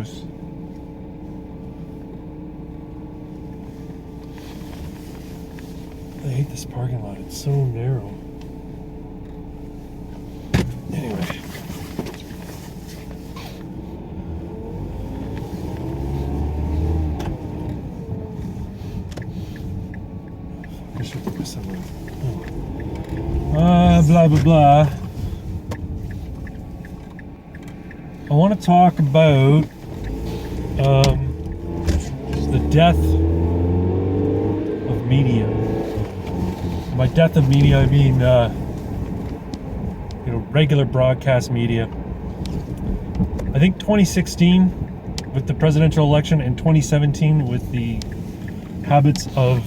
gross. I hate this parking lot. It's so narrow. Anyway. I should put this somewhere. Blah, blah, blah. I want to talk about the death of media. By death of media, I mean regular broadcast media. I think 2016 with the presidential election and 2017 with the habits of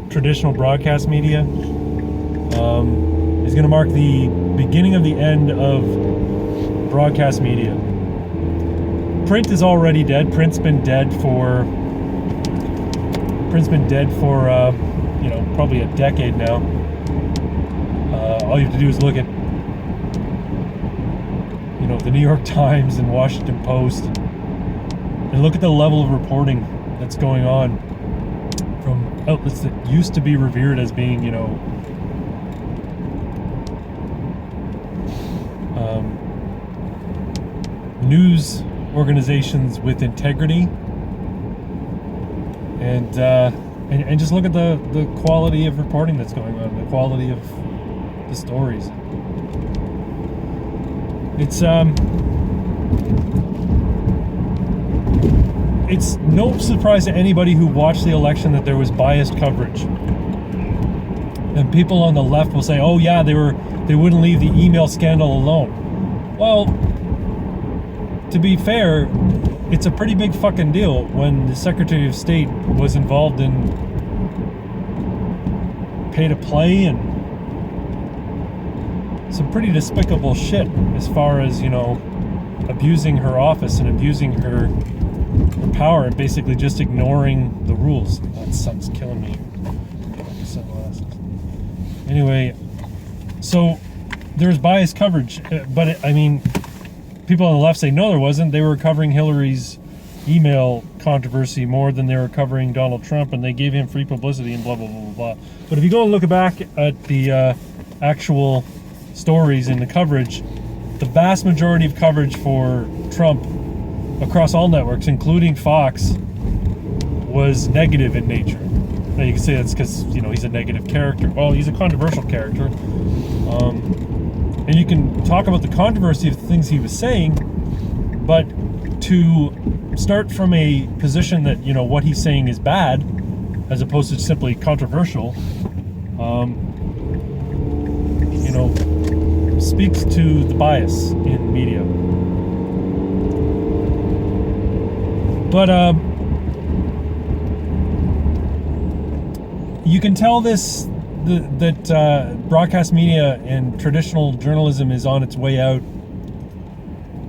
traditional broadcast media is going to mark the beginning of the end of broadcast media. Print is already dead. Print's been dead for probably a decade now. All you have to do is look at the New York Times and Washington Post and look at the level of reporting that's going on from outlets that used to be revered as being news organizations with integrity, and just look at the quality of reporting that's going on, the quality of the stories. It's no surprise to anybody who watched the election that there was biased coverage. And people on the left will say, "Oh yeah, they wouldn't leave the email scandal alone." Well, to be fair, it's a pretty big fucking deal when the Secretary of State was involved in pay-to-play and some pretty despicable shit as far as, abusing her office and abusing her power and basically just ignoring the rules. That sun's killing me. Sunglasses. Anyway, so there's biased coverage, but people on the left say no, there wasn't. They were covering Hillary's email controversy more than they were covering Donald Trump, and they gave him free publicity and blah, blah, blah, blah, blah. But if you go and look back at the actual stories in the coverage, the vast majority of coverage for Trump across all networks, including Fox, was negative in nature. Now you can say that's because, he's a negative character. Well, he's a controversial character. And you can talk about the controversy of the things he was saying, but to start from a position that, what he's saying is bad, as opposed to simply controversial, speaks to the bias in media. But you can tell that broadcast media and traditional journalism is on its way out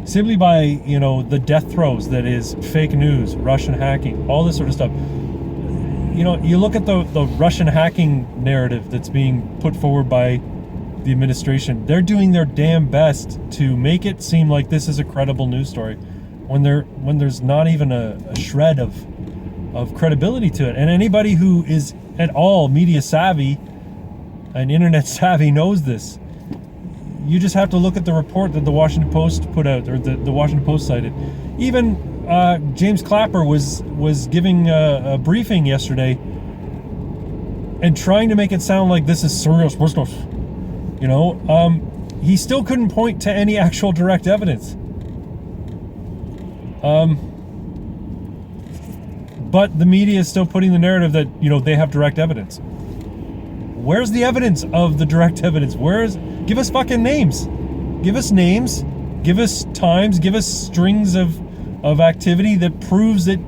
simply by, the death throes that is fake news, Russian hacking, all this sort of stuff. You look at the Russian hacking narrative that's being put forward by the administration. They're doing their damn best to make it seem like this is a credible news story when there's not even a shred of credibility to it. And anybody who is at all media savvy and internet savvy knows this. You just have to look at the report that the Washington Post put out, or the Washington Post cited. Even James Clapper was giving a briefing yesterday and trying to make it sound like this is serious business. He still couldn't point to any actual direct evidence. But the media is still putting the narrative that, they have direct evidence. Where's the evidence of the direct evidence? Give us fucking names. Give us names. Give us times. Give us strings of activity that proves that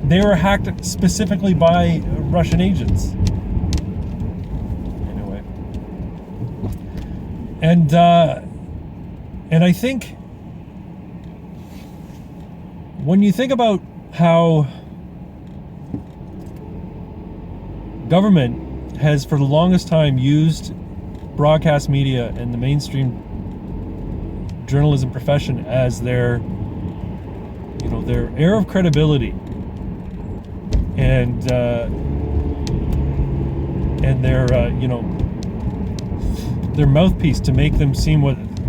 they were hacked specifically by Russian agents. Anyway. And I think when you think about how government has for the longest time used broadcast media and the mainstream journalism profession as their their air of credibility and their their mouthpiece to make them seem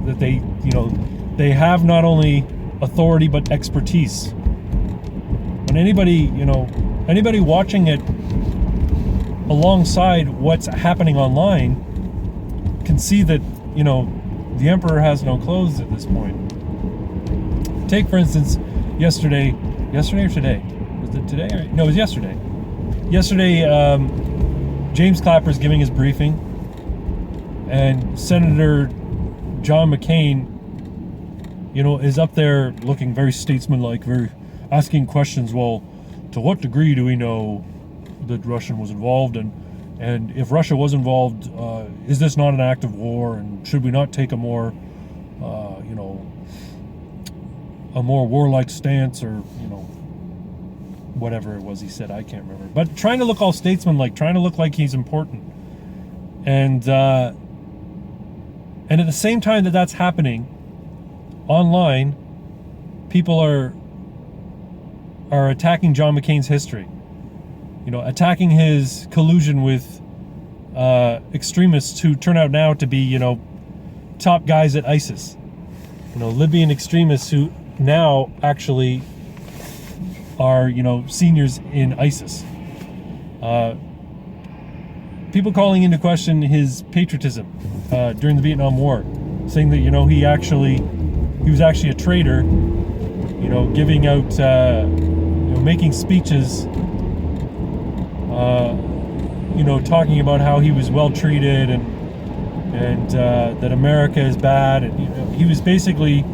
that they they have not only authority but expertise. When anybody watching it alongside what's happening online can see that the emperor has no clothes at this point. Take, for instance, yesterday or today? Was it today? No, it was yesterday. Yesterday, James Clapper's giving his briefing, and Senator John McCain, is up there looking very statesmanlike, very asking questions. Well, to what degree do we know that Russia was involved, and if Russia was involved, is this not an act of war, and should we not take a more warlike stance, or whatever it was he said, I can't remember, but trying to look all statesmanlike, trying to look like he's important, and at the same time that's happening online, people are attacking John McCain's history, attacking his collusion with extremists who turn out now to be top guys at ISIS, Libyan extremists who now actually are seniors in ISIS. People calling into question his patriotism during the Vietnam War, saying that he was actually a traitor, giving out making speeches, talking about how he was well treated and that America is bad, and he was basically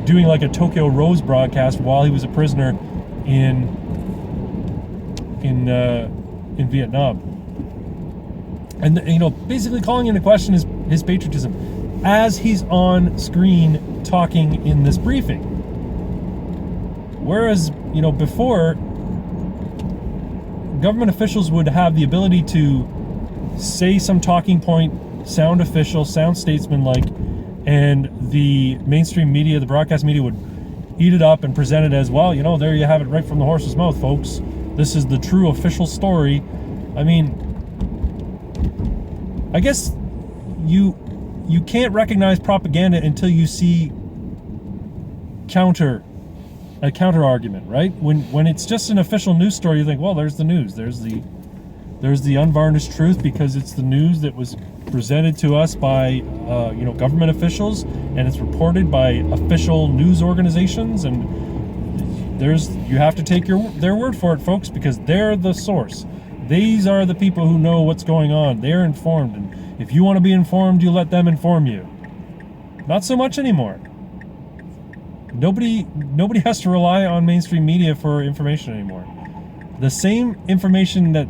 doing like a Tokyo Rose broadcast while he was a prisoner in Vietnam, and basically calling into question his patriotism as he's on screen talking in this briefing. Whereas before, government officials would have the ability to say some talking point, sound official, sound statesmanlike, and the mainstream media, the broadcast media, would eat it up and present it as, well, there you have it right from the horse's mouth, folks. This is the true official story. I mean, I guess you can't recognize propaganda until you see a counter argument, right? When it's just an official news story, you think, well, there's the news, there's the unvarnished truth, because it's the news that was presented to us by government officials, and it's reported by official news organizations, and you have to take their word for it, folks, because they're the source. These are the people who know what's going on. They're informed, and if you want to be informed, you let them inform you. Not so much anymore. Nobody has to rely on mainstream media for information anymore. The same information that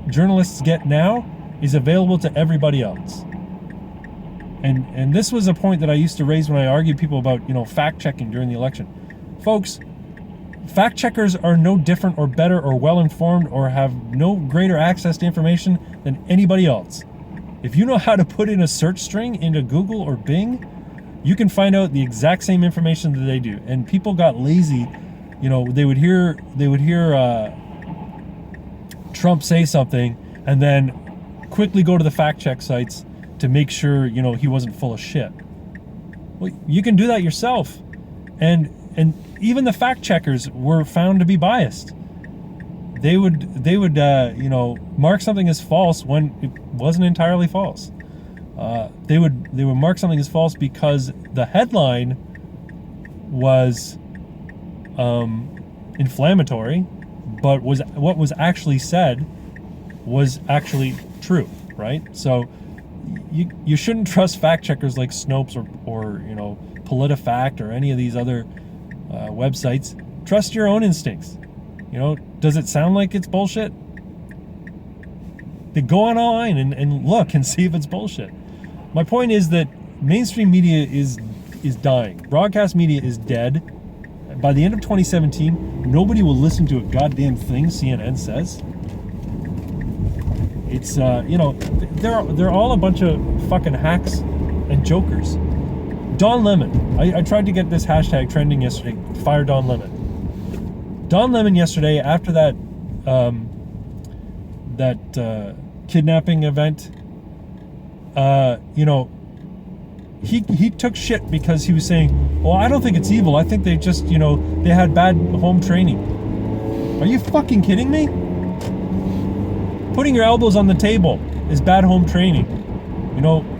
journalists get now is available to everybody else. And this was a point that I used to raise when I argued people about, fact checking during the election. Folks, fact checkers are no different or better or well informed or have no greater access to information than anybody else. If you know how to put in a search string into Google or Bing, you can find out the exact same information that they do. And people got lazy. They would hear Trump say something and then quickly go to the fact check sites to make sure he wasn't full of shit. Well, you can do that yourself, and even the fact checkers were found to be biased. They would mark something as false when it wasn't entirely false. They would mark something as false because the headline was inflammatory, but what was actually said was actually true, right? So you shouldn't trust fact checkers like Snopes or PolitiFact or any of these other websites. Trust your own instincts. Does it sound like it's bullshit? Then go online and look and see if it's bullshit. My point is that mainstream media is dying. Broadcast media is dead. By the end of 2017, nobody will listen to a goddamn thing CNN says. It's they're all a bunch of fucking hacks and jokers. Don Lemon. I tried to get this hashtag trending yesterday. Fire Don Lemon. Don Lemon yesterday, after that kidnapping event, he took shit because he was saying, well, I don't think it's evil. I think they just, they had bad home training. Are you fucking kidding me? Putting your elbows on the table is bad home training.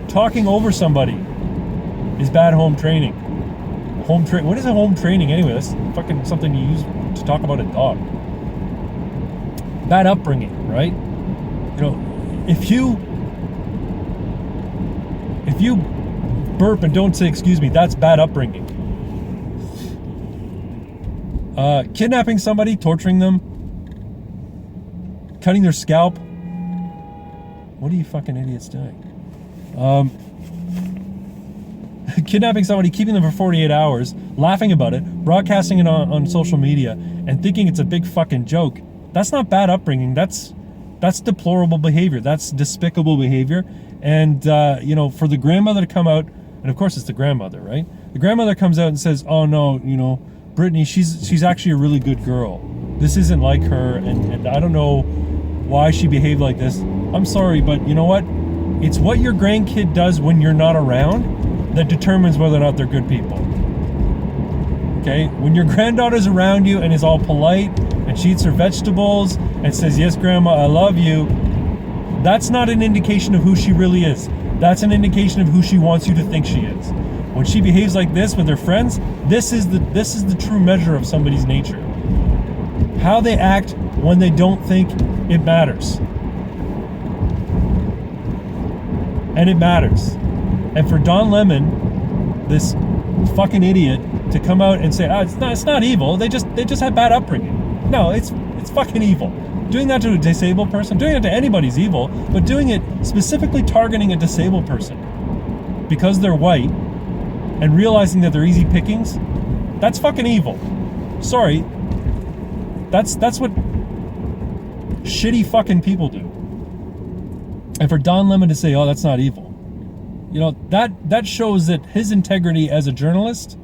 Talking over somebody is bad home training. What is a home training anyway? That's fucking something you use to talk about a dog. Bad upbringing, right? If you burp and don't say excuse me, that's bad upbringing. Kidnapping somebody, torturing them, cutting their scalp. What are you fucking idiots doing? Kidnapping somebody, keeping them for 48 hours, laughing about it, broadcasting it on social media, and thinking it's a big fucking joke. That's not bad upbringing. That's deplorable behavior. That's despicable behavior. And, for the grandmother to come out, and of course it's the grandmother, right? The grandmother comes out and says, oh no, Brittany, she's actually a really good girl. This isn't like her, and I don't know why she behaved like this. I'm sorry, but you know what? It's what your grandkid does when you're not around that determines whether or not they're good people. Okay? When your granddaughter's around you and is all polite and she eats her vegetables and says, yes, grandma, I love you, that's not an indication of who she really is. That's an indication of who she wants you to think she is. When she behaves like this with her friends, this is the true measure of somebody's nature. How they act when they don't think it matters. And it matters. And for Don Lemon, this fucking idiot, to come out and say, it's not evil. They just had bad upbringing. No, it's fucking evil. Doing that to a disabled person, doing it to anybody's evil, but doing it specifically targeting a disabled person because they're white and realizing that they're easy pickings, that's fucking evil. Sorry. That's what shitty fucking people do. And for Don Lemon to say, oh, that's not evil. That shows that his integrity as a journalist,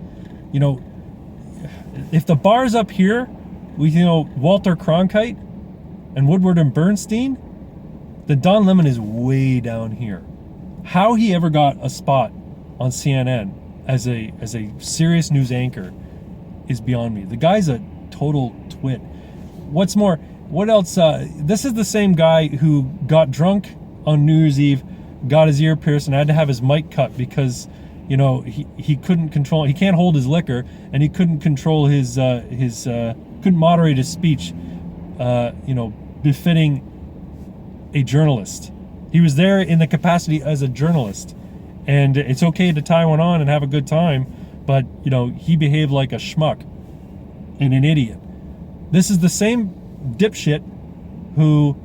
if the bar's up here with, Walter Cronkite and Woodward and Bernstein, then Don Lemon is way down here. How he ever got a spot on CNN as a serious news anchor is beyond me. The guy's a total twit. What's more, what else? This is the same guy who got drunk on New Year's Eve, got his ear pierced, and had to have his mic cut because he couldn't control. He can't hold his liquor, and he couldn't control his couldn't moderate his speech. Befitting a journalist. He was there in the capacity as a journalist, and it's okay to tie one on and have a good time, but he behaved like a schmuck and an idiot. This is the same dipshit who,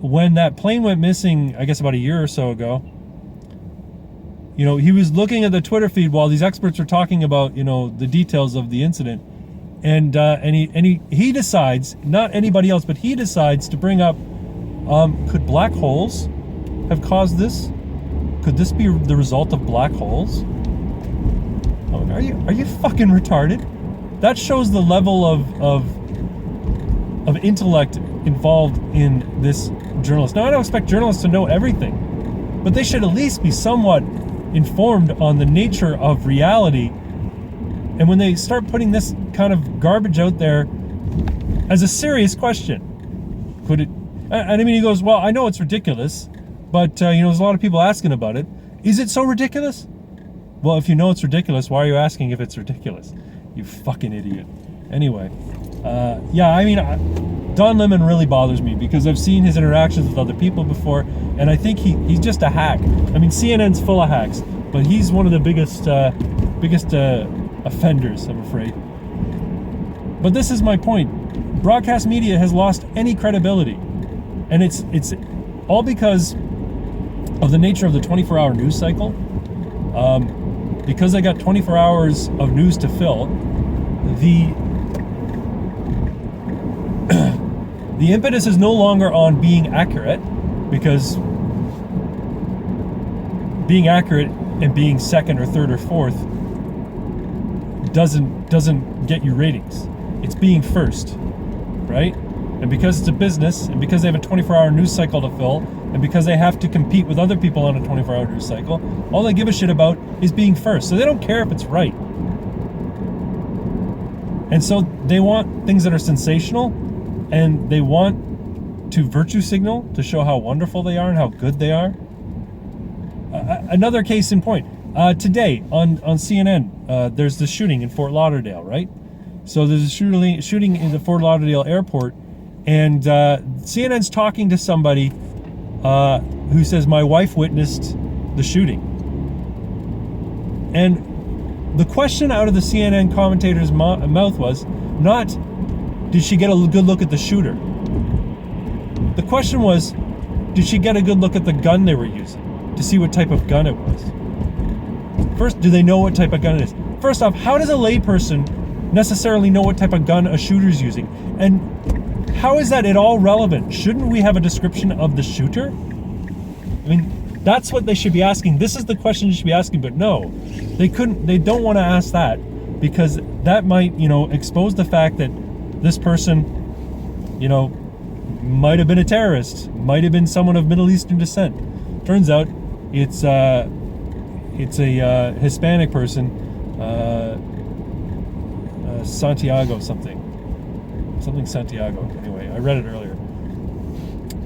when that plane went missing, I guess about a year or so ago, he was looking at the Twitter feed while these experts were talking about the details of the incident. And he decides, not anybody else, but he decides to bring up, could black holes have caused this? Could this be the result of black holes? Oh, are you fucking retarded? That shows the level of intellect involved in this journalist. Now, I don't expect journalists to know everything, but they should at least be somewhat informed on the nature of reality. And when they start putting this kind of garbage out there as a serious question, could it? And I mean, he goes, well, I know it's ridiculous, but there's a lot of people asking about it. Is it so ridiculous? Well, if you know it's ridiculous, why are you asking if it's ridiculous? You fucking idiot. Anyway, Don Lemon really bothers me because I've seen his interactions with other people before, and I think he's just a hack. I mean, CNN's full of hacks, but he's one of the biggest offenders, I'm afraid. But this is my point. Broadcast media has lost any credibility, and it's all because of the nature of the 24-hour news cycle. Because I got 24 hours of news to fill, the impetus is no longer on being accurate, because being accurate and being second or third or fourth doesn't get you ratings. It's being first, right? And because it's a business, and because they have a 24-hour news cycle to fill, and because they have to compete with other people on a 24-hour news cycle, all they give a shit about is being first. So they don't care if it's right. And so they want things that are sensational, and they want to virtue signal to show how wonderful they are and how good they are. Another case in point. Today on CNN, there's the shooting in Fort Lauderdale, right? So there's a shooting in the Fort Lauderdale airport, and CNN's talking to somebody who says, my wife witnessed the shooting. And the question out of the CNN commentator's mouth was not, did she get a good look at the shooter? The question was, did she get a good look at the gun they were using to see what type of gun it was? First, do they know what type of gun it is? First off, how does a layperson necessarily know what type of gun a shooter's using? And how is that at all relevant? Shouldn't we have a description of the shooter? I mean, that's what they should be asking. This is the question you should be asking, but no, they don't want to ask that, because that might, expose the fact that this person, might have been a terrorist, might have been someone of Middle Eastern descent. Turns out it's a Hispanic person, Santiago something Santiago. Anyway, I read it earlier.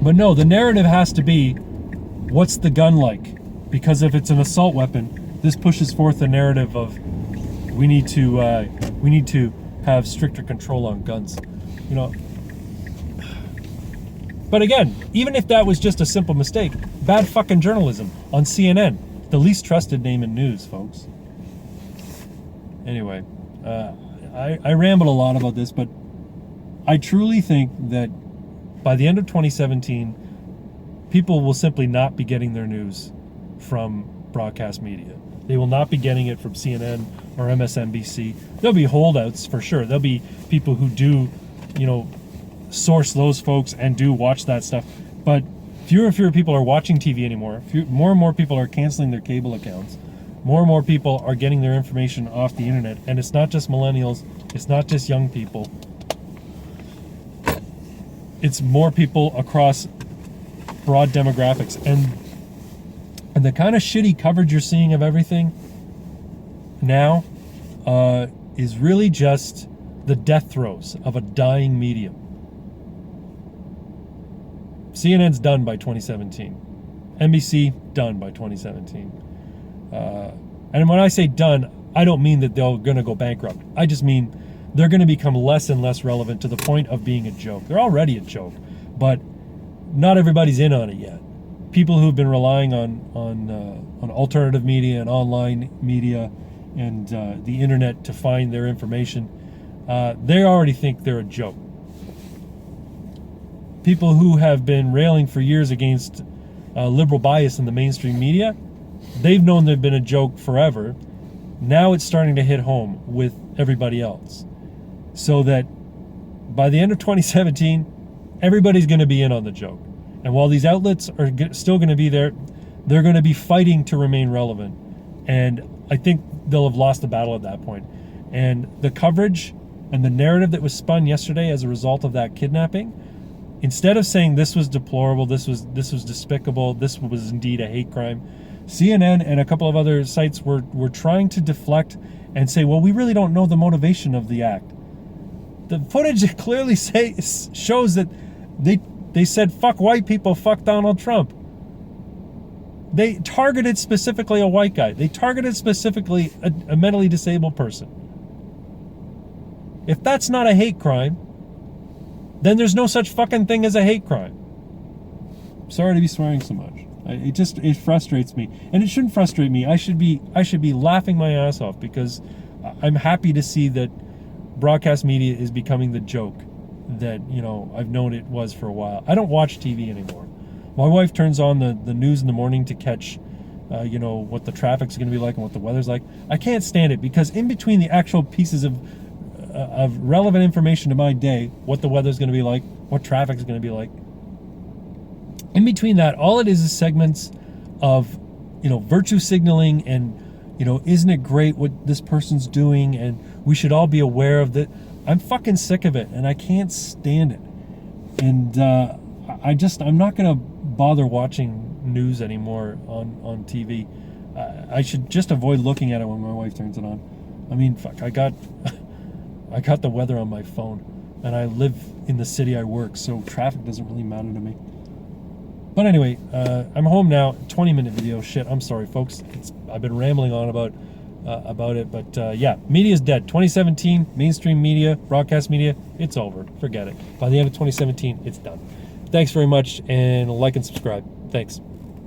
But no, the narrative has to be, what's the gun like? Because if it's an assault weapon, this pushes forth the narrative of we need to have stricter control on guns. But again, even if that was just a simple mistake, bad fucking journalism on CNN, the least trusted name in news, folks. Anyway, I rambled a lot about this, but I truly think that by the end of 2017, people will simply not be getting their news from broadcast media. They will not be getting it from CNN or MSNBC. There'll be holdouts for sure. There'll be people who do, source those folks and do watch that stuff. But fewer and fewer people are watching TV anymore. More and more people are canceling their cable accounts. More and more people are getting their information off the internet. And it's not just millennials. It's not just young people. It's more people across broad demographics. And the kind of shitty coverage you're seeing of everything now is really just the death throes of a dying medium. CNN's done by 2017. NBC, done by 2017. And when I say done, I don't mean that they're going to go bankrupt. I just mean they're going to become less and less relevant to the point of being a joke. They're already a joke, but not everybody's in on it yet. People who've been relying on alternative media and online media and the internet to find their information, they already think they're a joke. People who have been railing for years against liberal bias in the mainstream media, they've known they've been a joke forever. Now it's starting to hit home with everybody else. So that by the end of 2017, everybody's going to be in on the joke. And while these outlets are still going to be there, they're going to be fighting to remain relevant. And I think they'll have lost the battle at that point. And the coverage and the narrative that was spun yesterday as a result of that kidnapping, instead of saying this was deplorable, this was despicable, this was indeed a hate crime, CNN and a couple of other sites were trying to deflect and say, well, we really don't know the motivation of the act. The footage clearly shows that they said, fuck white people, fuck Donald Trump. They targeted specifically a white guy. They targeted specifically a mentally disabled person. If that's not a hate crime, then there's no such fucking thing as a hate crime. Sorry to be swearing so much. It frustrates me, and it shouldn't frustrate me. I should be laughing my ass off, because I'm happy to see that broadcast media is becoming the joke that I've known it was for a while. I don't watch TV anymore. My wife turns on the news in the morning to catch what the traffic's going to be like and what the weather's like. I can't stand it, because in between the actual pieces of relevant information to my day, what the weather's going to be like, what traffic's going to be like, in between that, all it is segments of virtue signaling and, isn't it great what this person's doing, and we should all be aware of that. I'm fucking sick of it, and I can't stand it. And I'm not gonna bother watching news anymore on TV. I should just avoid looking at it when my wife turns it on. I mean, fuck, I got the weather on my phone, and I live in the city I work, so traffic doesn't really matter to me. But anyway, I'm home now. 20-minute video. Shit, I'm sorry, folks. I've been rambling on about it, but yeah, media's dead. 2017, mainstream media, broadcast media, it's over. Forget it. By the end of 2017, it's done. Thanks very much, and like and subscribe. Thanks.